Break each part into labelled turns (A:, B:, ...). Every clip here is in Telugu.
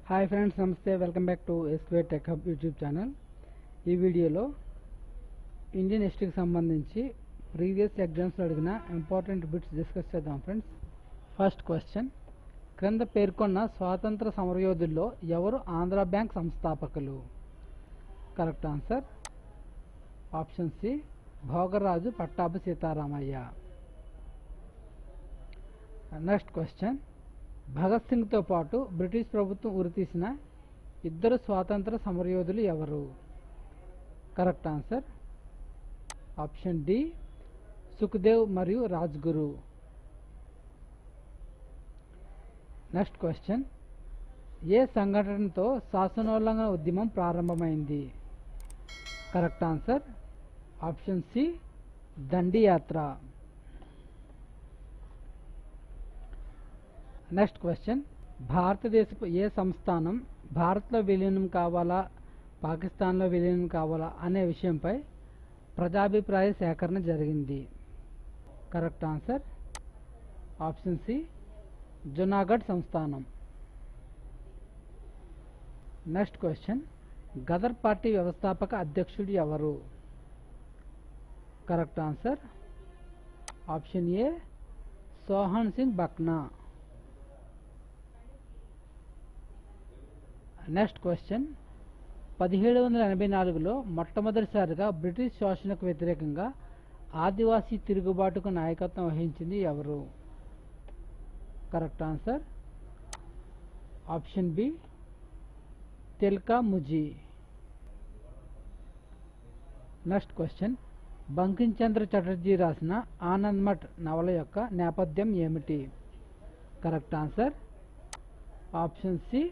A: హాయ్ ఫ్రెండ్స్, నమస్తే. Welcome back to S square tech hub YouTube channel. ఈ వీడియోలో ఇండియన్ హిస్టరీకి సంబంధించి ప్రీవియస్ ఎగ్జామ్స్లో అడిగిన ఇంపార్టెంట్ బిట్స్ డిస్కస్ చేద్దాం ఫ్రెండ్స్. ఫస్ట్ క్వశ్చన్, క్రింద పేర్కొన్న స్వాతంత్ర సమరయోధుల్లో ఎవరు ఆంధ్ర బ్యాంక్ సంస్థాపకులు? Correct answer option C, Bhogaraju Pattabhi Sitaramayya. Next question, Bhagat సింగ్తో పాటు బ్రిటిష్ ప్రభుత్వం ఉరితీసిన ఇద్దరు స్వాతంత్ర సమరయోధులు ఎవరు? Correct answer option D, Sukhdev మరియు రాజ్గురు. నెక్స్ట్ క్వశ్చన్, ఏ సంఘటనతో శాసనోల్లంఘన ఉద్యమం ప్రారంభమైంది? కరెక్ట్ ఆన్సర్ ఆప్షన్ సి, దండి యాత్ర. నెక్స్ట్ క్వశ్చన్, భారతదేశపు ఏ సంస్థానం భారత్లో విలీనం కావాలా, పాకిస్తాన్లో విలీనం కావాలా అనే విషయంపై ప్రజాభిప్రాయ సేకరణ జరిగింది? Correct answer option C, Junagadh సంస్థానం. నెక్స్ట్ క్వశ్చన్, గదర్ పార్టీ వ్యవస్థాపక అధ్యక్షుడు ఎవరు? Correct answer option A, Sohan Singh Bakna. Next question, 1784లో మొట్టమొదటిసారిగా బ్రిటిష్ శోషణకు వ్యతిరేకంగా ఆదివాసీ తిరుగుబాటుకు నాయకత్వం వహించింది ఎవరు? Correct answer option B, Tilka Manjhi. Next question, Bankim Chandra Chatterjee రాసిన ఆనంద్ మఠ్ నవల యొక్క నేపథ్యం ఏమిటి? కరెక్ట్ ఆన్సర్ ఆప్షన్ సి,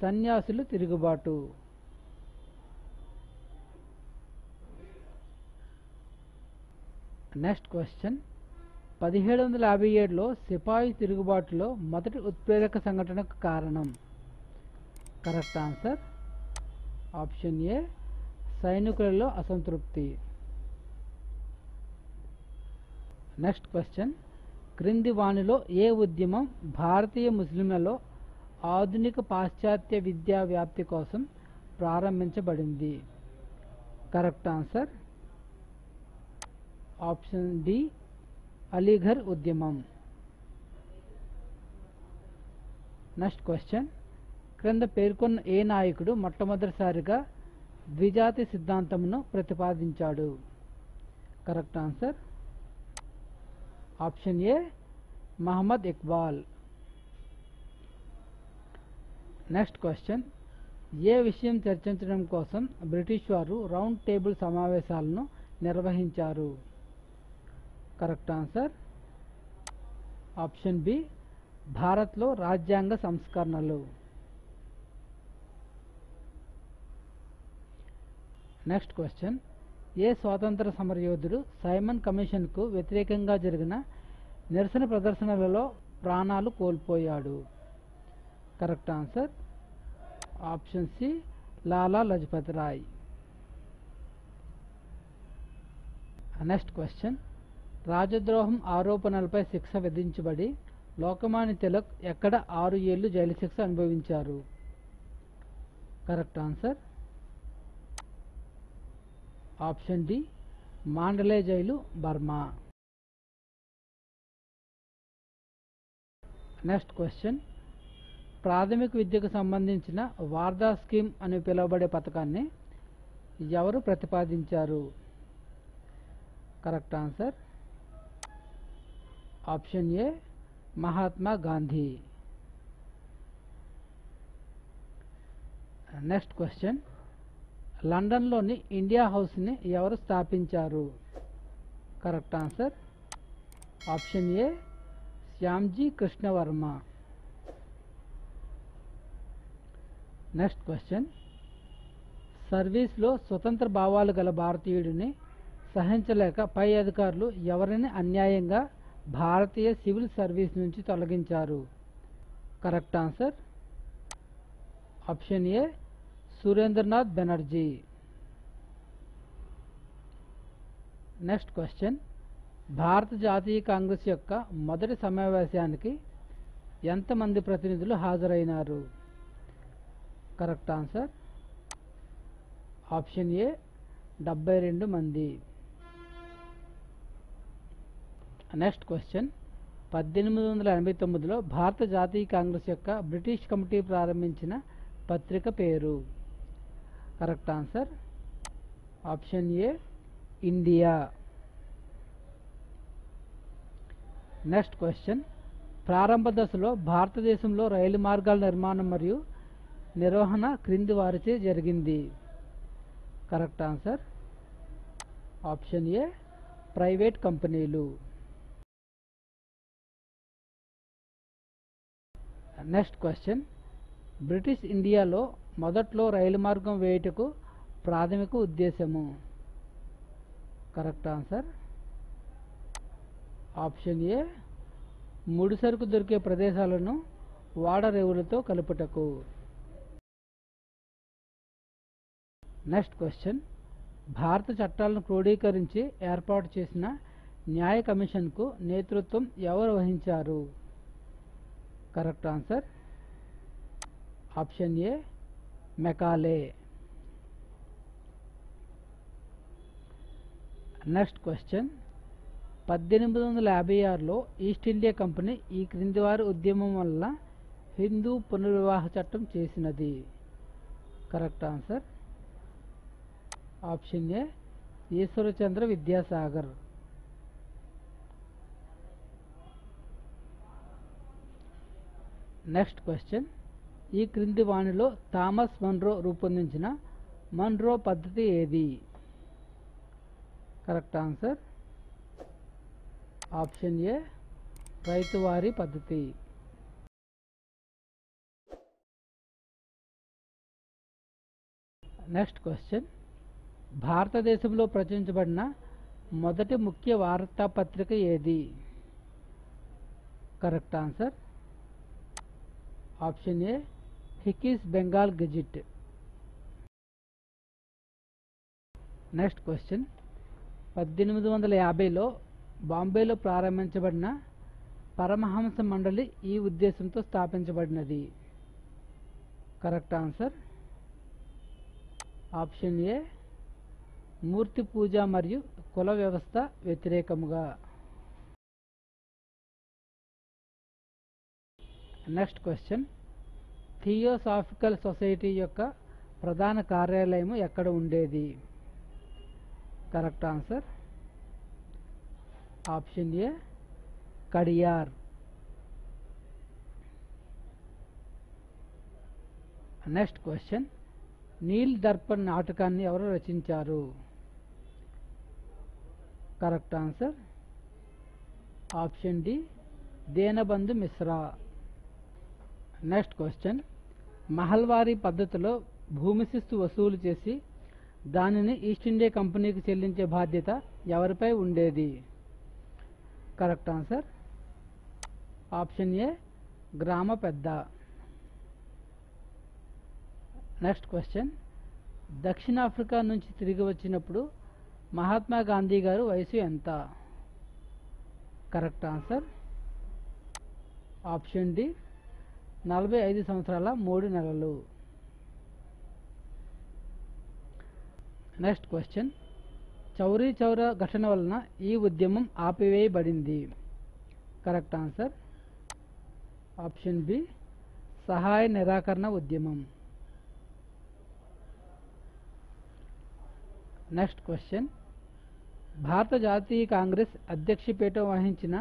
A: సన్యాసులు తిరుగుబాటు. నెక్స్ట్ క్వశ్చన్, 1757లో సిపాయి తిరుగుబాటులో మొదటి ఉత్ప్రేరక సంఘటనకు కారణం? కరెక్ట్ ఆన్సర్ ఆప్షన్ ఏ, సైనికులలో అసంతృప్తి. నెక్స్ట్ క్వశ్చన్, క్రింది వానిలో ఏ ఉద్యమం భారతీయ ముస్లింలలో ఆధునిక పాశ్చాత్య విద్యా వ్యాప్తి కోసం ప్రారంభించబడింది? Correct answer option D, Aligarh ఉద్యమం. నెక్స్ట్ క్వశ్చన్, క్రింద పేర్కొన్న ఏ నాయకుడు మొట్టమొదటిసారిగా ద్విజాతి సిద్ధాంతమును ప్రతిపాదించాడు? Correct answer option A, Muhammad Iqbal. Next question, ఏ విషయం చర్చించడం కోసం బ్రిటిష్ వారు రౌండ్ టేబుల్ సమావేశాలను నిర్వహించారు? కరెక్ట్ ఆన్సర్ ఆప్షన్ బి, భారత్లో రాజ్యాంగ సంస్కరణలు. నెక్స్ట్ క్వశ్చన్, ఏ స్వాతంత్ర సమరయోధుడు సైమన్ కమిషన్కు వ్యతిరేకంగా జరిగిన నిరసన ప్రదర్శనలలో ప్రాణాలు కోల్పోయాడు? కరెక్ట్ ఆన్సర్ ఆప్షన్ సి, లాలా లజపత్ రాయ్. నెక్స్ట్ క్వశ్చన్, రాజద్రోహం ఆరోపణలపై శిక్ష విధించబడి లోకమాన్య తిలక్ ఎక్కడ 6 ఏళ్లు జైలు శిక్ష అనుభవించారు? Correct answer option D, Mandalay jail, Burma. Next question, ప్రాథమిక విద్యకు సంబంధించిన వార్దా స్కీమ్ అని పిలువబడే పథకాన్ని ఎవరు ప్రతిపాదించారు? కరెక్ట్ ఆన్సర్ ఆప్షన్ ఏ, మహాత్మా గాంధీ. నెక్స్ట్ క్వశ్చన్, లండన్లోని ఇండియా హౌస్ని ఎవరు స్థాపించారు? కరెక్ట్ ఆన్సర్ ఆప్షన్ ఏ, శ్యామ్జీ కృష్ణవర్మ. నెక్స్ట్ క్వశ్చన్, సర్వీస్లో స్వతంత్ర భావాలు గల భారతీయుడిని సహించలేక పై అధికారులు ఎవరిని అన్యాయంగా భారతీయ సివిల్ సర్వీస్ నుంచి తొలగించారు? కరెక్ట్ ఆన్సర్ ఆప్షన్ ఏ, సురేంద్రనాథ్ బెనర్జీ. నెక్స్ట్ క్వశ్చన్, భారత జాతీయ కాంగ్రెస్ యొక్క మొదటి సమావేశానికి ఎంతమంది ప్రతినిధులు హాజరైనారు? కరెక్ట్ ఆన్సర్ ఆప్షన్ ఏ 72 మంది. నెక్స్ట్ క్వశ్చన్ 1889లో భారత జాతీయ కాంగ్రెస్ యొక్క బ్రిటిష్ కమిటీ ప్రారంభించిన పత్రిక పేరు. కరెక్ట్ ఆన్సర్ ఆప్షన్ ఏ ఇండియా. నెక్స్ట్ క్వశ్చన్ ప్రారంభ దశలో భారతదేశంలో రైలు మార్గాల నిర్మాణం మరియు నిర్వహణ క్రింది వారిచే జరిగింది. కరెక్ట్ ఆన్సర్ ఆప్షన్ ఏ ప్రైవేట్ కంపెనీలు. నెక్స్ట్ క్వశ్చన్ బ్రిటిష్ ఇండియాలో మొదట్లో రైలు మార్గం వేయుటకు ప్రాథమిక ఉద్దేశము. కరెక్ట్ ఆన్సర్ ఆప్షన్ ఏ ముడి సరుకు దొరికే ప్రదేశాలను ఓడరేవులతో కలుపుటకు. నెక్స్ట్ క్వశ్చన్ భారత చట్టాలను క్రోడీకరించి ఏర్పాటు చేసిన న్యాయ కమిషన్కు నేతృత్వం ఎవరు వహించారు. Correct answer option A Macaulay. Next question 1856లో ఈస్ట్ ఇండియా కంపెనీ ఈ క్రింది వారి ఉద్యమం వల్ల హిందూ పునర్వివాహ చట్టం చేసినది. Correct answer option A Ishwarchandra Vidyasagar. Next question ఈ క్రింది వాణిలో థామస్ మన్రో రూపొందించిన మన్రో పద్ధతి ఏది. Correct answer option A ryotwari పద్ధతి. నెక్స్ట్ క్వశ్చన్ భారతదేశంలో ప్రచురించబడిన మొదటి ముఖ్య వార్తాపత్రిక ఏది. Correct answer option A Hicky's Bengal gazette. Next question 1850లో బాంబేలో ప్రారంభించబడిన పరమహంస మండలి ఈ ఉద్దేశంతో స్థాపించబడినది. కరెక్ట్ ఆన్సర్ ఆప్షన్ ఏ మూర్తి పూజ మరియు కుల వ్యవస్థ వ్యతిరేకముగా. నెక్స్ట్ క్వశ్చన్ థియోసాఫికల్ సొసైటీ యొక్క ప్రధాన కార్యాలయం ఎక్కడ ఉండేది. కరెక్ట్ ఆన్సర్ ఆప్షన్ ఏ కడియార్. నెక్స్ట్ క్వశ్చన్ నీల్ దర్పణ్ నాటకాన్ని ఎవరు రచించారు. Correct answer option D Dinabandhu Mishra. Next question Mahalwari పద్ధతిలో భూమి శిస్తు వసూలు చేసి దానిని ఈస్ట్ ఇండియా కంపెనీకి చెల్లించే బాధ్యత ఎవరిపై ఉండేది. కరెక్ట్ ఆన్సర్ ఆప్షన్ ఏ గ్రామ పెద్ద. నెక్స్ట్ క్వశ్చన్ దక్షిణాఫ్రికా నుంచి తిరిగి వచ్చినప్పుడు మహాత్మా గాంధీ గారు వయసు ఎంత. కరెక్ట్ ఆన్సర్ ఆప్షన్ డి 45 సంవత్సరాల 3 నెలలు. నెక్స్ట్ క్వశ్చన్ చౌరీ చౌరా ఘటన వలన ఈ ఉద్యమం ఆపివేయబడింది. కరెక్ట్ ఆన్సర్ ఆప్షన్ బి సహాయ నిరాకరణ ఉద్యమం. నెక్స్ట్ క్వశ్చన్ భారత జాతీయ కాంగ్రెస్ అధ్యక్ష పీఠం వహించిన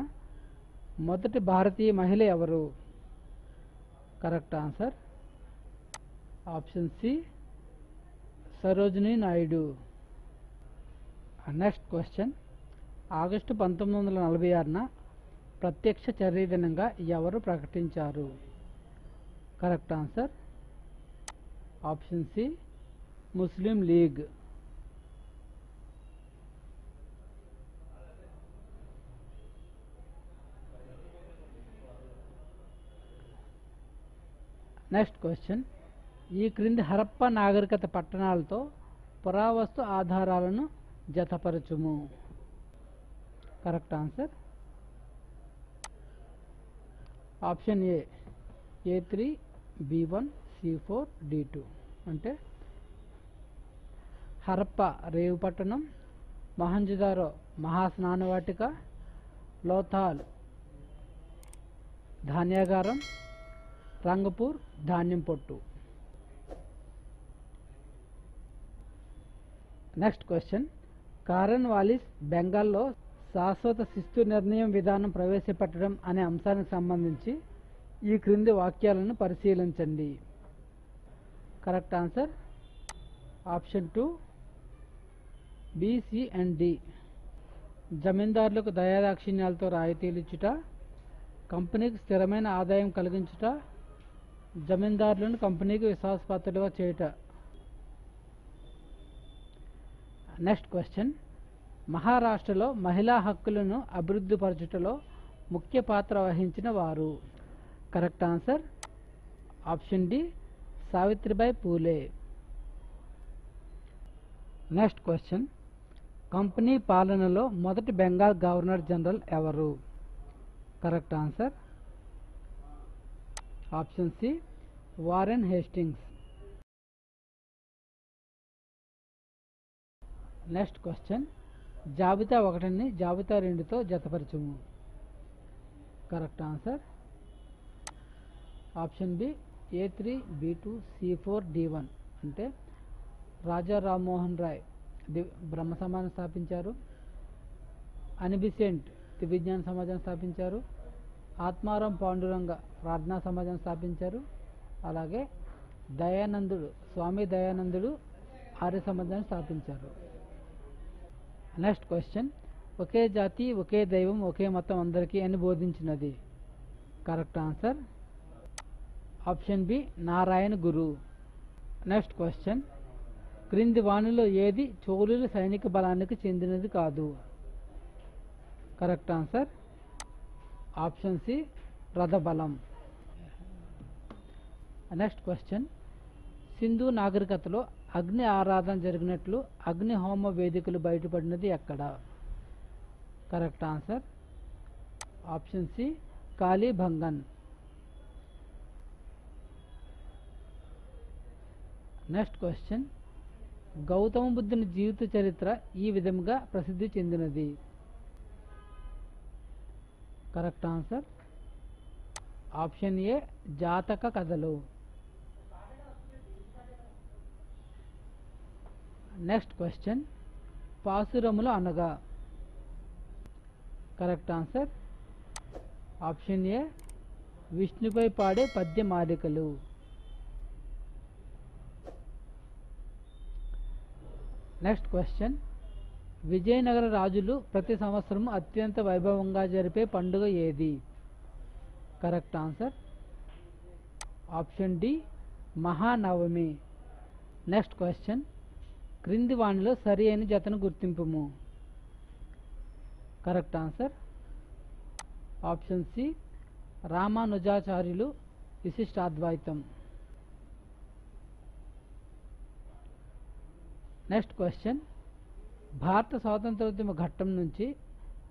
A: మొదటి భారతీయ మహిళ ఎవరు. Correct answer option C Sarojini Naidu. Next question August 1946న ప్రత్యక్ష చర్య దినంగా ఎవరు ప్రకటించారు. Correct answer option C Muslim League. Next question ఈ క్రింది హరప్పా నాగరికత పట్టణాలతో పురావస్తు ఆధారాలను జతపరచుము. Correct answer option A A3 B1 C4D2 అంటే హరప్ప రేవు పట్టణం, మొహంజదారో మహాస్నానవాటిక, లోథాల్ ధాన్యాగారం, రంగపూర్ ధాన్యం పొట్టు. నెక్స్ట్ క్వశ్చన్, కారన్ వాలిస్ బెంగాల్లో శాశ్వత శిస్తు నిర్ణయం విధానం ప్రవేశపెట్టడం అనే అంశానికి సంబంధించి ఈ క్రింది వాక్యాలను పరిశీలించండి. Correct answer option 2 B, C and D. జమీందారులకు దయాదాక్షిణ్యాలతో రాయితీలు ఇచ్చుట, కంపెనీకి స్థిరమైన ఆదాయం కలిగించుట, జమీందారులను కంపెనీకి విశ్వాసపాత్రులుగా చేయుట. నెక్స్ట్ క్వశ్చన్, మహారాష్ట్రలో మహిళా హక్కులను అభివృద్ధి పరచుటలో ముఖ్య పాత్ర వహించిన వారు. Correct answer option D Savitribai Phule. Next question, company పాలనలో మొదటి బెంగాల్ గవర్నర్ జనరల్ ఎవరు. Correct answer option C Warren Hastings. Next question, జాబితా 1ని జాబితా 2తో జతపరచుము. Correct answer option B A3 B2 C4 D1 అంటే రాజా రామ్మోహన్ రాయ్ బ్రహ్మ సమాజం స్థాపించారు, అనిబిసెంట్ విజ్ఞాన సమాజం స్థాపించారు, ఆత్మారాం పాండురంగ ప్రార్థనా సమాజం స్థాపించారు, అలాగే దయానందుడు స్వామి దయానందుడు ఆర్య సమాజాన్ని స్థాపించారు. నెక్స్ట్ క్వశ్చన్, ఒకే జాతి ఒకే దైవం ఒకే మతం అందరికీ అని బోధించినది. Correct answer option B Narayana Guru. Next question, క్రింది వాణిలో ఏది చోళుల సైనిక బలానికి చెందినది కాదు. కరెక్ట్ ఆన్సర్ ఆప్షన్ సి రథబలం. నెక్స్ట్ క్వశ్చన్, సింధు నాగరికతలో అగ్ని ఆరాధన జరిగినట్లు అగ్ని హోమ వేదికలు బయటపడినది ఎక్కడ. Correct answer option C Kalibangan. Next question, Gautama బుద్ధుని జీవిత చరిత్ర ఈ విధంగా ప్రసిద్ధి చెందినది. కరెక్ట్ ఆన్సర్ ఆప్షన్ ఏ జాతక కథలు. నెక్స్ట్ క్వశ్చన్, పాసురములు అనగా. కరెక్ట్ ఆన్సర్ ఆప్షన్ ఏ విష్ణుపై పాడే పద్యమాలికలు. నెక్స్ట్ క్వశ్చన్, విజయనగర రాజులు ప్రతి సంవత్సరం అత్యంత వైభవంగా జరిపే పండుగ ఏది. Correct answer option D Mahanavami. Next question, క్రింది వాణిలో సరి అయిన జతను గుర్తింపుము. Correct answer option C Ramanujacharyulu విశిష్టాద్వైతం. నెక్స్ట్ క్వశ్చన్, భారత స్వాతంత్రోద్యమ ఘట్టం నుంచి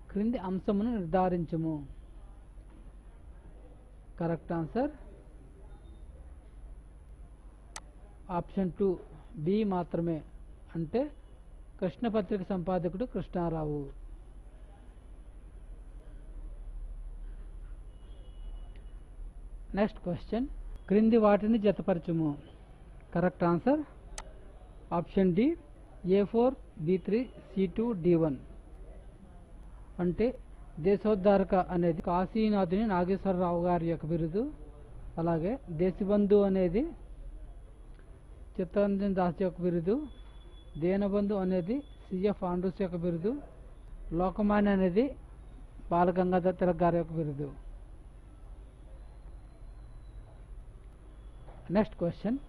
A: క్రింది అంశమును నిర్ధారించుము. కరెక్ట్ ఆన్సర్ ఆప్షన్ 2 బి మాత్రమే అంటే కృష్ణపత్రిక సంపాదకుడు కృష్ణారావు. నెక్స్ట్ క్వశ్చన్, క్రింది వాటిని జతపరచుము. Correct answer option D A4 B3 C2 D1 అంటే దేశోద్ధారక అనేది కాశీనాథుని నాగేశ్వరరావు గారి యొక్క బిరుదు, అలాగే దేశబంధు అనేది చిత్తరంజన్ దాస్ యొక్క బిరుదు, దీనబంధు అనేది సిఎఫ్ ఆండ్రూస్ యొక్క బిరుదు, లోకమాన్య అనేది బాలగంగాధర్ తిలక్ గారి యొక్క బిరుదు. నెక్స్ట్ క్వశ్చన్,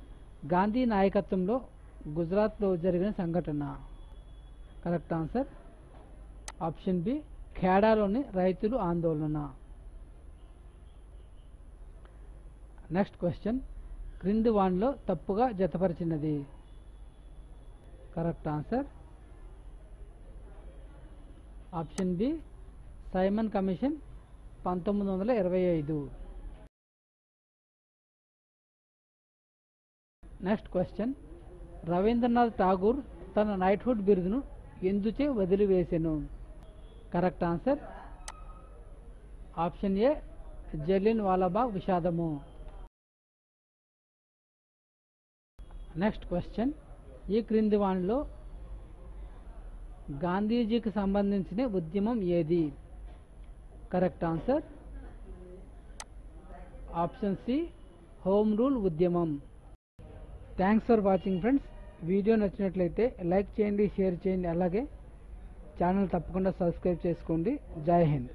A: గాంధీ నాయకత్వంలో గుజరాత్లో జరిగిన సంఘటన. కరెక్ట్ ఆన్సర్ ఆప్షన్ బి ఖేడాలోని రైతులు ఆందోళన. నెక్స్ట్ క్వశ్చన్, క్రింది వానిలో తప్పుగా జతపరిచినది. Correct answer option B Simon Commission 1925. Next question, Rabindranath Tagore తన నైట్హుడ్ బిరుదును ఎందుచే వదిలివేసెను? Correct answer option A, Jallian Walabagh విషాదము. నెక్స్ట్ క్వశ్చన్, ఈ క్రింది వానిలో గాంధీజీకి సంబంధించిన ఉద్యమం ఏది? Correct answer option C, home rule ఉద్యమం. Thanks for watching friends. Video నచ్చినట్లయితే లైక్ చేయండి, షేర్ చేయండి, అలాగే ఛానల్ తప్పకుండా సబ్స్క్రైబ్ చేసుకోండి. జై హింద్.